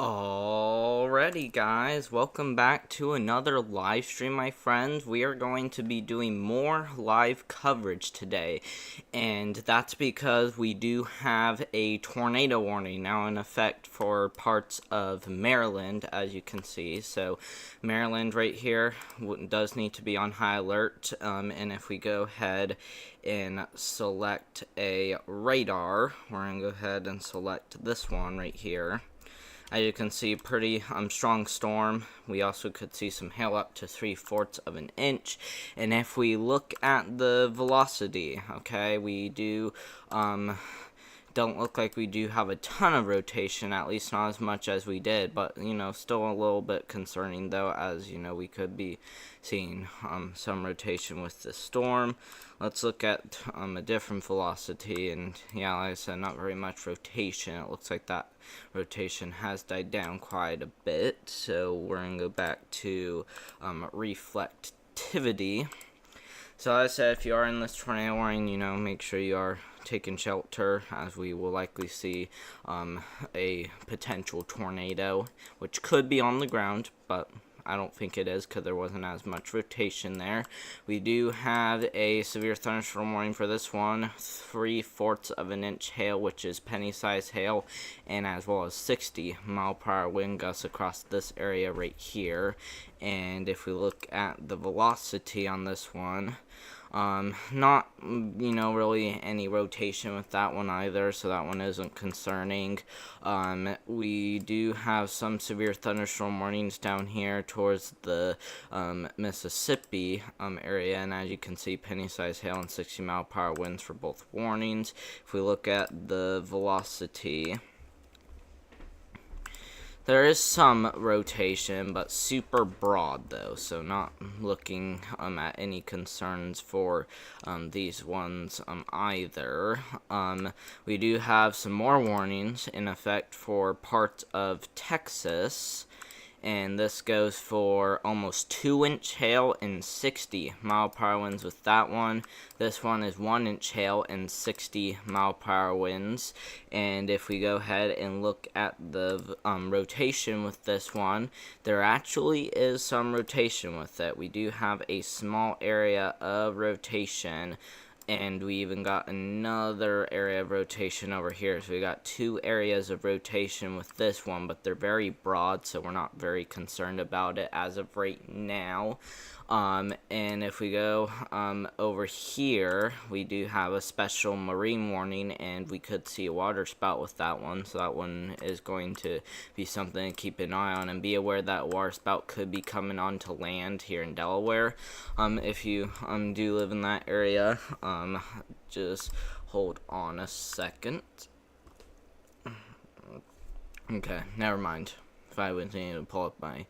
Alrighty guys, welcome back to another live stream, my friends. We are going to be doing more live coverage today, and that's because we do have a tornado warning now in effect for parts of Maryland, as you can see. So Maryland right here does need to be on high alert, and if we go ahead and select a radar, we're going to go ahead and select this one right here. As you can see, pretty strong storm. We also could see some hail up to 3/4 of an inch. And if we look at the velocity, okay, we don't look like we do have a ton of rotation, at least not as much as we did, but still a little bit concerning though, as we could be seeing some rotation with the storm. Let's look at a different velocity, and yeah, like I said, not very much rotation. It looks like that rotation has died down quite a bit, so we're gonna go back to reflectivity. So as I said, if you are in this tornado warning, make sure you are taking shelter, as we will likely see a potential tornado, which could be on the ground, but I don't think it is because there wasn't as much rotation there. We do have a severe thunderstorm warning for this one, 3/4 of an inch hail, which is penny-sized hail, and as well as 60-mile-per-hour wind gusts across this area right here. And if we look at the velocity on this one, not, really any rotation with that one either, so that one isn't concerning. We do have some severe thunderstorm warnings down here towards the Mississippi area, and as you can see, penny-sized hail and 60-mile-per-hour winds for both warnings. If we look at the velocity, there is some rotation, but super broad though, so not looking at any concerns for these ones either. We do have some more warnings in effect for parts of Texas, and this goes for almost 2-inch hail and 60-mile-per-hour winds with that one. This one is 1-inch hail and 60-mile-per-hour winds. And if we go ahead and look at the rotation with this one, there actually is some rotation with it. We do have a small area of rotation, and we even got another area of rotation over here. So we got 2 areas of rotation with this one, but they're very broad, so we're not very concerned about it as of right now. And if we go over here, we do have a special marine warning, and we could see a water spout with that one. So that one is going to be something to keep an eye on, and be aware that water spout could be coming onto land here in Delaware. If you do live in that area, just hold on a second. Okay, never mind. If I was able to pull up my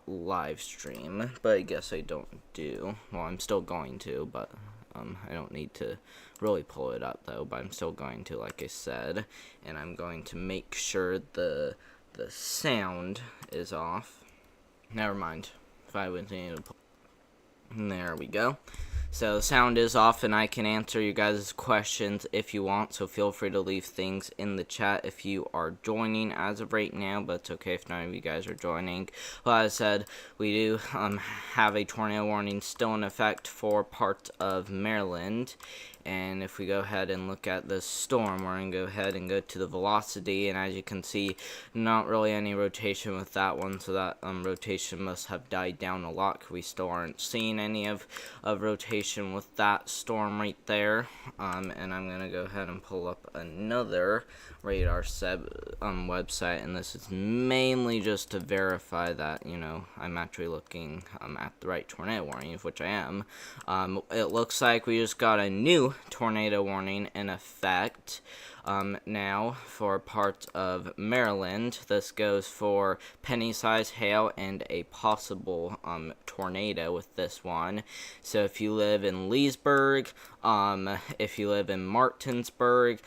live stream, but I guess I don't do. Well, I'm still going to, but I don't need to really pull it up though, but I'm still going to, like I said, and I'm going to make sure the sound is off. Never mind. If I was able to pull. There we go. So sound is off, and I can answer you guys' questions if you want, so feel free to leave things in the chat if you are joining as of right now, but it's okay if none of you guys are joining. Well, as I said, we do have a tornado warning still in effect for parts of Maryland. And if we go ahead and look at the storm, we're going to go ahead and go to the velocity, and as you can see, not really any rotation with that one, so that rotation must have died down a lot. We still aren't seeing any of rotation with that storm right there. And I'm going to go ahead and pull up another radar website, and this is mainly just to verify that, I'm actually looking at the right tornado warning, which I am. It looks like we just got a new tornado warning in effect now for parts of Maryland. This goes for penny-sized hail and a possible tornado with this one. So if you live in Leesburg, if you live in Martinsburg,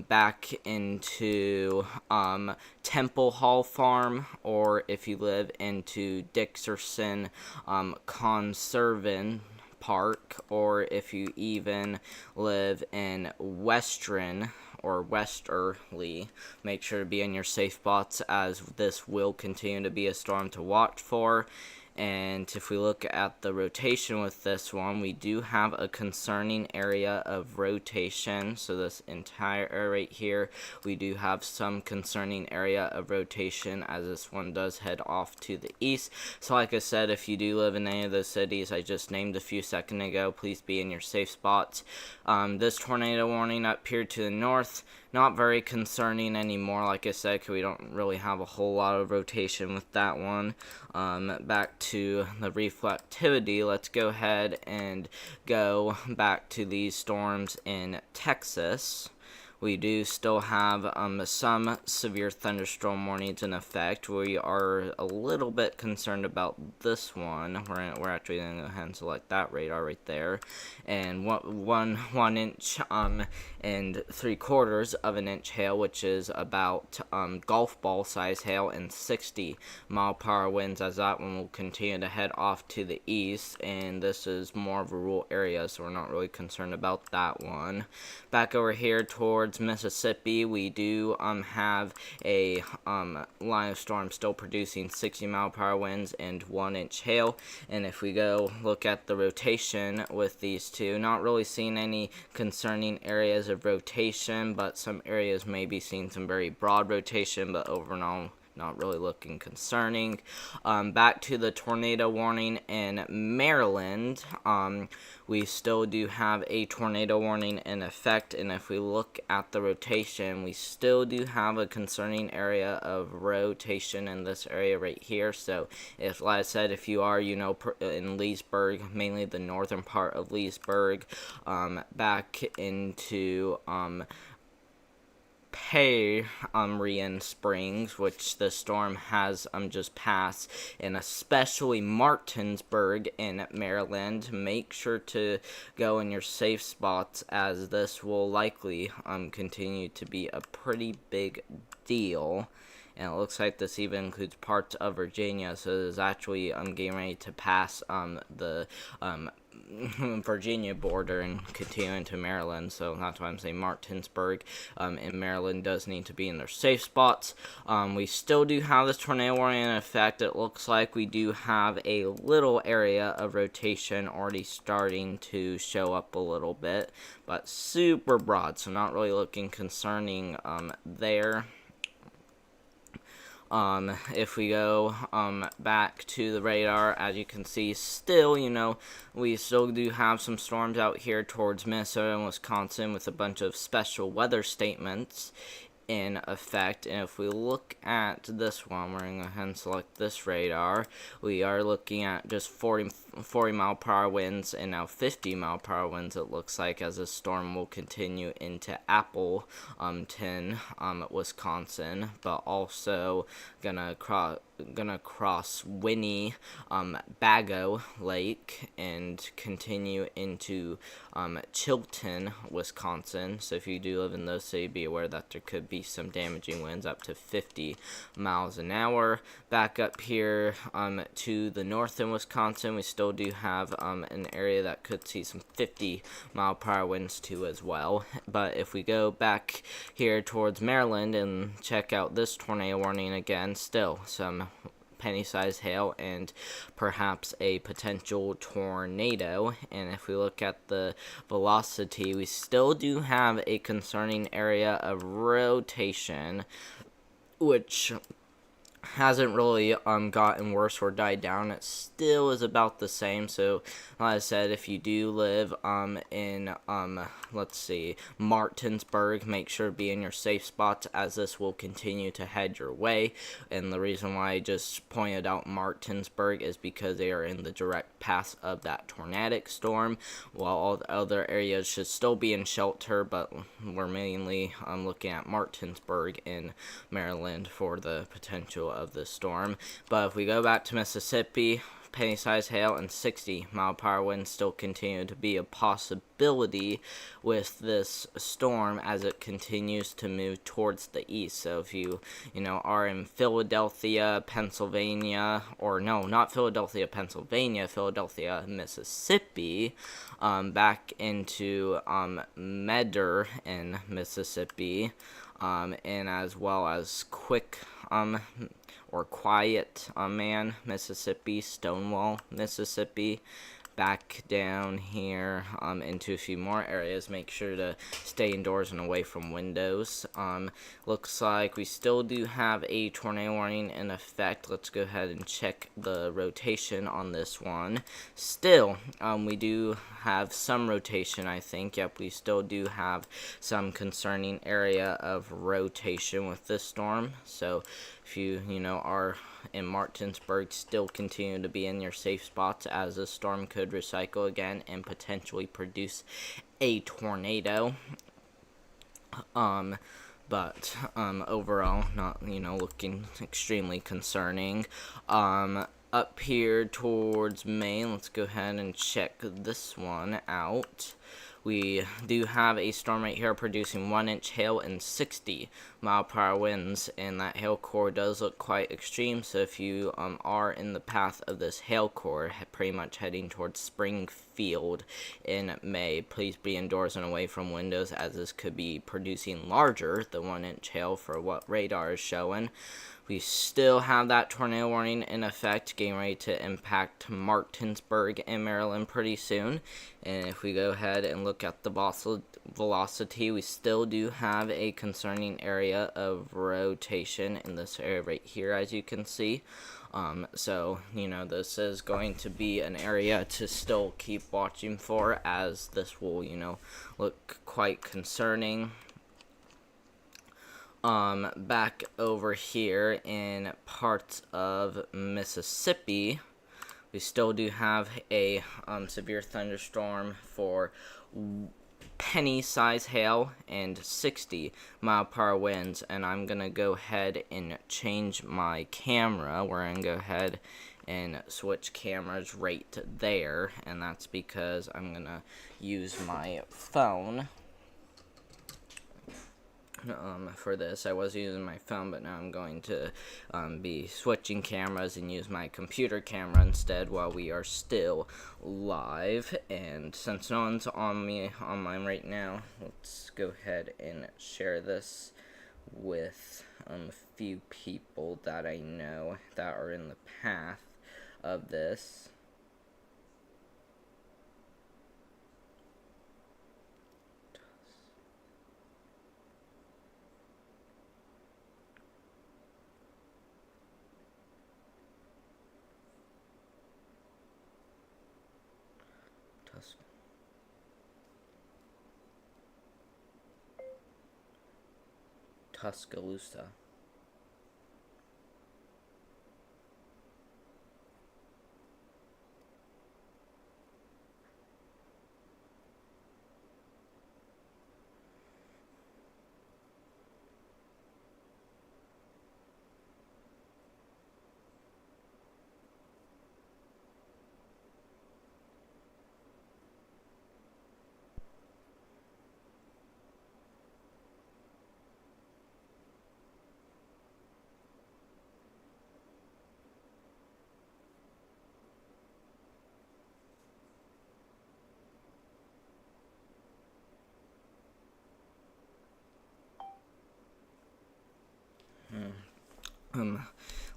back into Temple Hall Farm, or if you live into Dixerson Conservin Park, or if you even live in Western or westerly. Make sure to be in your safe spots, as this will continue to be a storm to watch for. And if we look at the rotation with this one, we do have a concerning area of rotation. So this entire area right here, we do have some concerning area of rotation, as this one does head off to the east. So like I said, if you do live in any of those cities I just named a few seconds ago, please be in your safe spots. This tornado warning up here to the north, not very concerning anymore, like I said, because we don't really have a whole lot of rotation with that one. Back to the reflectivity, let's go ahead and go back to these storms in Texas. We do still have some severe thunderstorm warnings in effect. We are a little bit concerned about this one. We're actually going to go ahead and select that radar right there. And 1 inch and 3/4 of an inch hail, which is about golf ball size hail, and 60-mile-per-hour winds, as that one will continue to head off to the east. And this is more of a rural area, so we're not really concerned about that one. Back over here towards Mississippi, we do have a line of storm still producing 60-mile-per-hour winds and 1 inch hail. And if we go look at the rotation with these two, not really seeing any concerning areas of rotation, but some areas may be seeing some very broad rotation, but overall not really looking concerning. Back to the tornado warning in Maryland. We still do have a tornado warning in effect, and if we look at the rotation, we still do have a concerning area of rotation in this area right here. So if, like I said, if you are, in Leesburg, mainly the northern part of Leesburg, back into Darien Springs, which the storm has just passed, and especially Martinsburg in Maryland, make sure to go in your safe spots, as this will likely continue to be a pretty big deal. And it looks like this even includes parts of Virginia, so it is actually getting ready to pass the Virginia border and continue into Maryland. So that's why I'm saying Martinsburg in Maryland does need to be in their safe spots. We still do have this tornado warning in effect. It looks like we do have a little area of rotation already starting to show up a little bit, but super broad, so not really looking concerning there. If we go back to the radar, as you can see, still, we still do have some storms out here towards Minnesota and Wisconsin with a bunch of special weather statements in effect. And if we look at this one, we're going to go ahead and select this radar. We are looking at just 40 mile-per-hour winds and now 50-mile-per-hour winds, it looks like, as the storm will continue into Appleton, Wisconsin, but also gonna cross Winnebago Lake and continue into Chilton, Wisconsin. So if you do live in those cities, be aware that there could be some damaging winds up to 50 miles an hour. Back up here to the north in Wisconsin, we still do have an area that could see some 50-mile-per-hour winds too as well. But if we go back here towards Maryland and check out this tornado warning again, still some penny-sized hail and perhaps a potential tornado. And if we look at the velocity, we still do have a concerning area of rotation, which hasn't really gotten worse or died down. It still is about the same. So like I said, if you do live in let's see, Martinsburg, make sure to be in your safe spots, as this will continue to head your way. And the reason why I just pointed out Martinsburg is because they are in the direct path of that tornadic storm, while all the other areas should still be in shelter, but we're mainly looking at Martinsburg in Maryland for the potential of the storm. But if we go back to Mississippi, penny-sized hail, and 60-mile-per-hour winds still continue to be a possibility with this storm as it continues to move towards the east. So if you are in Philadelphia, Pennsylvania, or no, not Philadelphia, Pennsylvania, Philadelphia, Mississippi, back into Medgar in Mississippi, and as well as Quiet Man, Mississippi, Stonewall, Mississippi, back down here into a few more areas. Make sure to stay indoors and away from windows. Looks like we still do have a tornado warning in effect. Let's go ahead and check the rotation on this one. Still, we do have some rotation, I think. Yep, we still do have some concerning area of rotation with this storm. So if you are in Martinsburg, still continue to be in your safe spots, as the storm could recycle again and potentially produce a tornado. But overall, not looking extremely concerning. Up here towards Maine, let's go ahead and check this one out. We do have a storm right here producing 1-inch hail and 60-mile-per-hour winds, and that hail core does look quite extreme. So if you are in the path of this hail core, pretty much heading towards Springfield in May, please be indoors and away from windows, as this could be producing larger than 1-inch hail for what radar is showing. We still have that tornado warning in effect, getting ready to impact Martinsburg in Maryland pretty soon. And if we go ahead and look at the velocity, we still do have a concerning area of rotation in this area right here, as you can see. So, this is going to be an area to still keep watching for, as this will, look quite concerning. Back over here in parts of Mississippi, we still do have a severe thunderstorm for penny-sized hail and 60-mile-per-hour winds, and I'm gonna go ahead and change my camera. We're gonna go ahead and switch cameras right there, and that's because I'm gonna use my phone. For this, I was using my phone, but now I'm going to be switching cameras and use my computer camera instead while we are still live. And since no one's on mine right now, let's go ahead and share this with a few people that I know that are in the path of this. Tuscaloosa.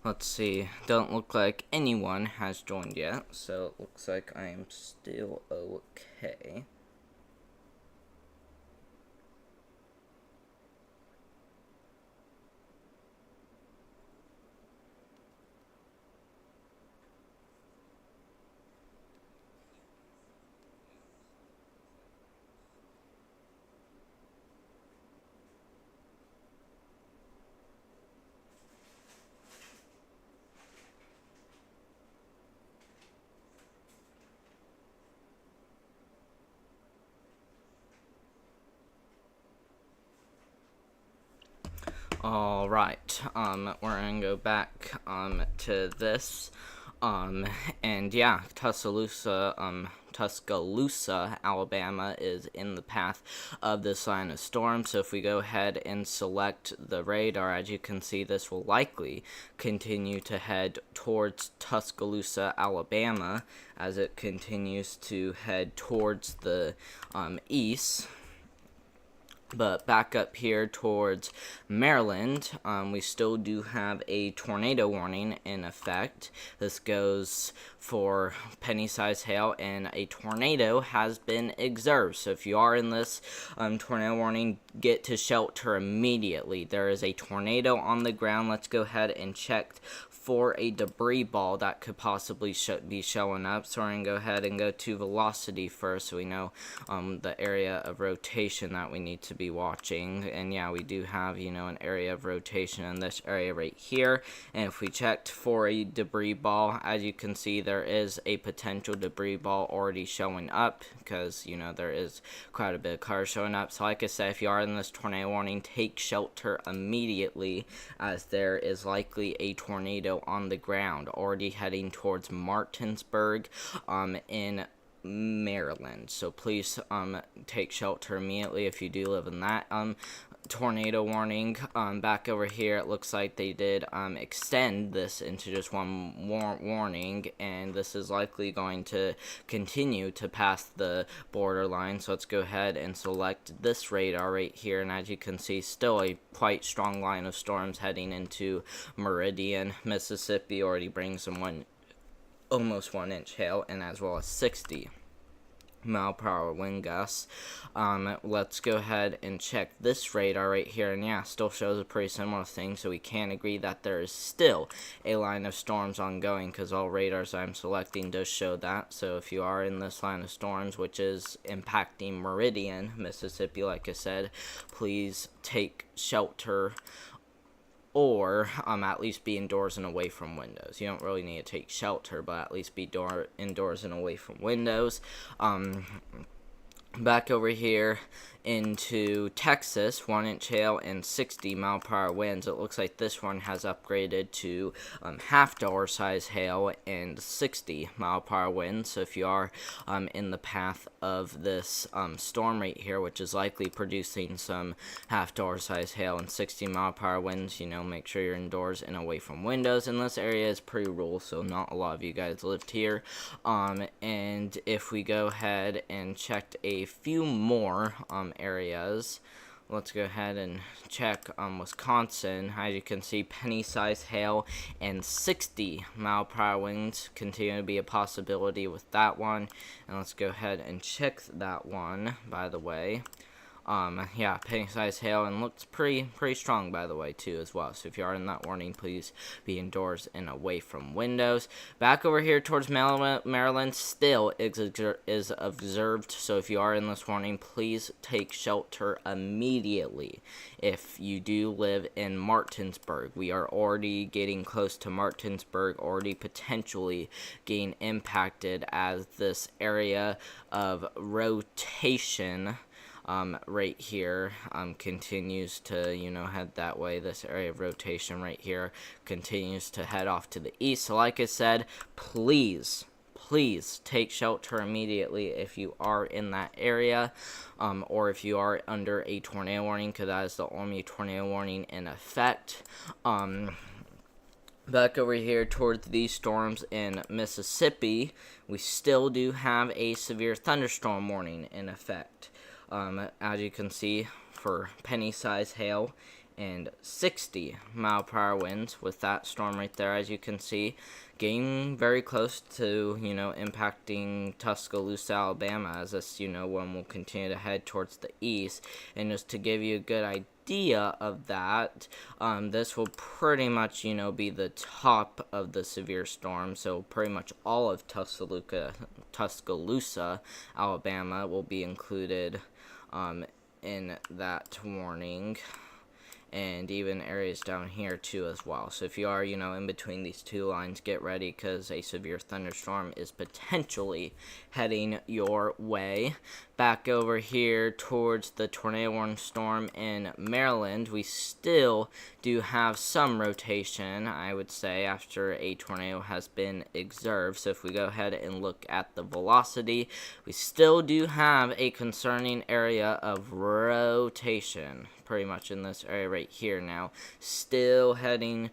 Let's see. Don't look like anyone has joined yet, so it looks like I am still okay. Alright, we're gonna go back to this. And yeah, Tuscaloosa, Alabama is in the path of this line of storm. So if we go ahead and select the radar, as you can see, this will likely continue to head towards Tuscaloosa, Alabama, as it continues to head towards the east. But back up here towards Maryland, we still do have a tornado warning in effect. This goes for penny-sized hail, and a tornado has been observed. So if you are in this tornado warning, get to shelter immediately. There is a tornado on the ground. Let's go ahead and check for a debris ball that could possibly be showing up. So we're going to go ahead and go to velocity first, so we know the area of rotation that we need to be watching. And yeah, we do have, an area of rotation in this area right here. And if we checked for a debris ball, as you can see, there is a potential debris ball already showing up, because there is quite a bit of cars showing up. So like I said, if you are in this tornado warning, take shelter immediately, as there is likely a tornado on the ground already heading towards Martinsburg in Maryland. So please take shelter immediately if you do live in that tornado warning. Back over here, it looks like they did extend this into just one warning, and this is likely going to continue to pass the borderline. So let's go ahead and select this radar right here, and as you can see, still a quite strong line of storms heading into Meridian, Mississippi. Already brings them almost 1 inch hail, and as well as 60-mile-per-hour wind gusts. Let's go ahead and check this radar right here, and yeah, still shows a pretty similar thing, so we can agree that there is still a line of storms ongoing, because all radars I'm selecting does show that. So if you are in this line of storms, which is impacting Meridian, Mississippi, like I said, please take shelter, or at least be indoors and away from windows. You don't really need to take shelter, but at least be indoors and away from windows. Back over here into Texas, 1 inch hail and 60-mile-per-hour winds. It looks like this one has upgraded to half-dollar size hail and 60-mile-per-hour winds. So if you are in the path of this storm right here, which is likely producing some half-dollar size hail and 60-mile-per-hour winds, make sure you're indoors and away from windows. And this area is pretty rural, so not a lot of you guys lived here. And if we go ahead and check a few more areas, let's go ahead and check Wisconsin. As you can see, penny-sized hail and 60-mile-per-hour winds continue to be a possibility with that one. And let's go ahead and check that one, by the way. Yeah, penny-sized hail, and looks pretty strong, by the way, too, as well. So if you are in that warning, please be indoors and away from windows. Back over here towards Maryland, still is observed. So if you are in this warning, please take shelter immediately. If you do live in Martinsburg, we are already getting close to Martinsburg, already potentially getting impacted, as this area of rotation right here continues to head that way. This area of rotation right here continues to head off to the east. So like I said, please take shelter immediately if you are in that area, or if you are under a tornado warning, because that is the only tornado warning in effect. Back over here towards these storms in Mississippi, we still do have a severe thunderstorm warning in effect. As you can see, for penny-sized hail and 60-mile-per-hour winds with that storm right there, as you can see, getting very close to, impacting Tuscaloosa, Alabama, as this, one will continue to head towards the east. And just to give you a good idea of that, this will pretty much, be the top of the severe storm. So pretty much all of Tuscaloosa, Alabama will be included in that warning. and even areas down here too as well. So if you are, in between these two lines, get ready, because a severe thunderstorm is potentially heading your way. Back over here towards the tornado warning storm in Maryland, we still do have some rotation, I would say, after a tornado has been observed. So if we go ahead and look at the velocity, we still do have a concerning area of rotation pretty much in this area right here now, still heading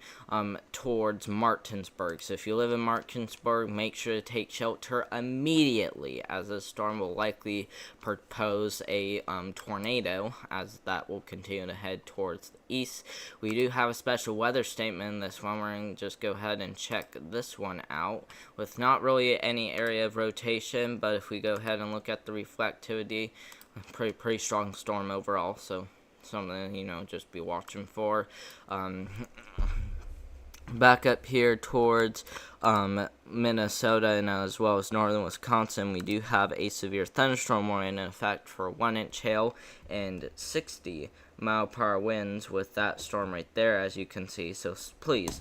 towards Martinsburg. So if you live in Martinsburg, make sure to take shelter immediately, as this storm will likely propose a tornado, as that will continue to head towards the east. We do have a special weather statement in this one. We're going to just go ahead and check this one out with not really any area of rotation, but if we go ahead and look at the reflectivity, pretty strong storm overall. So something, just be watching for. Back up here towards Minnesota and as well as northern Wisconsin, we do have a severe thunderstorm warning in effect for 1-inch hail and 60-mile-per-hour winds with that storm right there, as you can see. So please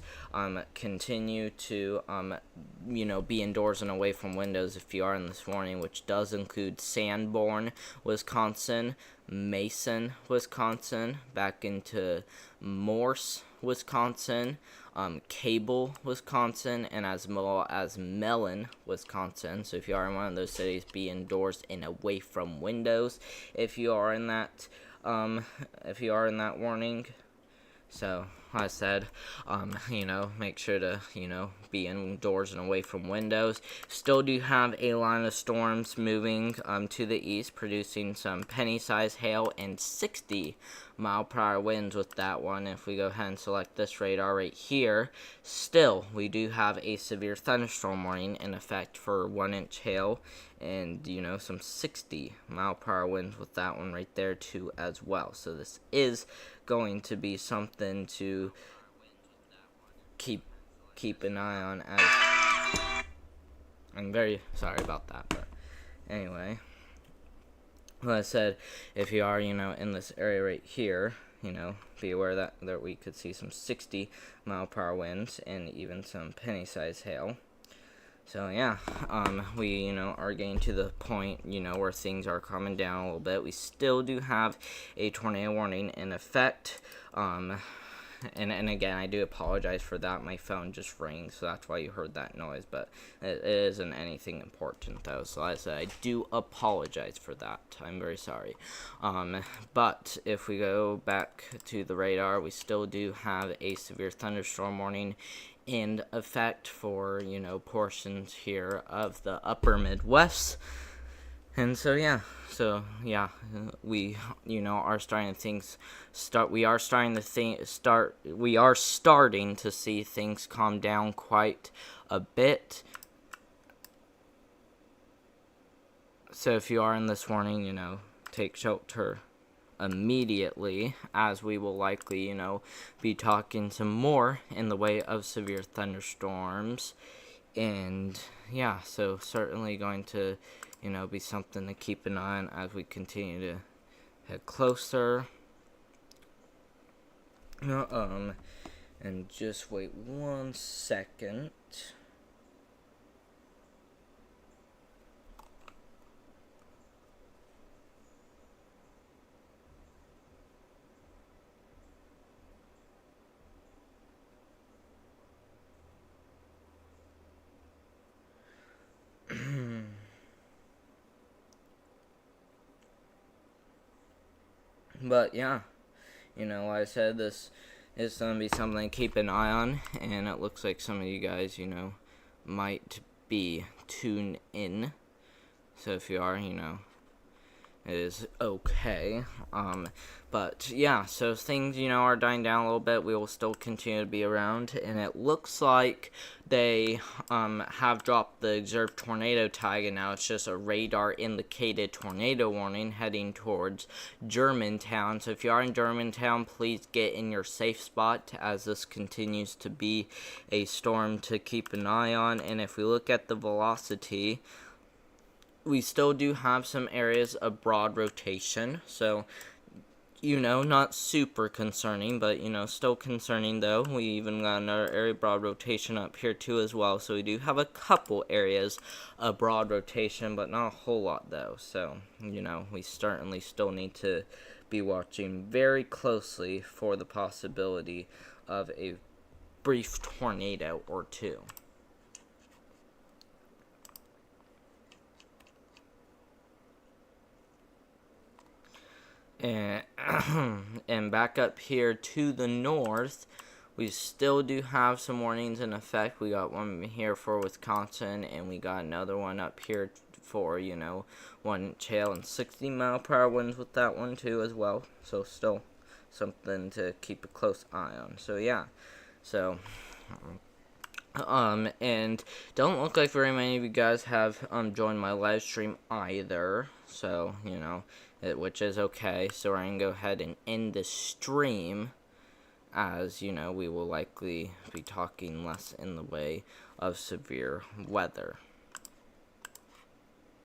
continue to be indoors and away from windows if you are in this warning, which does include Sanborn, Wisconsin, Mason, Wisconsin, back into Morse, Wisconsin, Cable, Wisconsin, and as well as Mellon, Wisconsin. So if you are in one of those cities, be indoors and away from windows if you are in that warning. So, like I said, make sure to, be indoors and away from windows. Still do have a line of storms moving to the east, producing some penny-sized hail and 60-mile-per-hour winds with that one. If we go ahead and select this radar right here, still, we do have a severe thunderstorm warning in effect for 1-inch hail and, some 60-mile-per-hour winds with that one right there too as well. So this is going to be something to keep an eye on. As I'm very sorry about that, but anyway, like I said, if you are in this area right here, be aware that we could see some 60-mile-per-hour winds and even some penny-sized hail. So yeah, we are getting to the point where things are calming down a little bit. We still do have a tornado warning in effect. And again, I do apologize for that. My phone just rang, so that's why you heard that noise. But it isn't anything important, though. So like I said, I do apologize for that. I'm very sorry. But if we go back to the radar, we still do have a severe thunderstorm warning in effect for, portions here of the upper Midwest. And so yeah, we are starting to see things calm down quite a bit. So if you are in this warning, take shelter immediately, as we will likely, be talking some more in the way of severe thunderstorms. And yeah, so certainly going to be something to keep an eye on as we continue to head closer. And just wait 1 second. But yeah, like I said, this is going to be something to keep an eye on, and it looks like some of you guys, might be tuned in. So if you are, it is okay. But yeah, so things, are dying down a little bit. We will still continue to be around, and it looks like they have dropped the observed tornado tag, and now it's just a radar indicated tornado warning heading towards Germantown. So if you are in Germantown, please get in your safe spot, as this continues to be a storm to keep an eye on. And if we look at the velocity, we still do have some areas of broad rotation. So not super concerning, but, still concerning, though. We even got another area broad rotation up here, too, as well. So we do have a couple areas of broad rotation, but not a whole lot, though. So, we certainly still need to be watching very closely for the possibility of a brief tornado or two. And, and back up here to the north, we still do have some warnings in effect. We got one here for Wisconsin, and we got another one up here for, 1 hail and 60-mile-per-hour winds with that one too as well. So still something to keep a close eye on. So yeah, so and don't look like very many of you guys have joined my live stream either. So which is okay. So we're gonna go ahead and end the stream, as we will likely be talking less in the way of severe weather.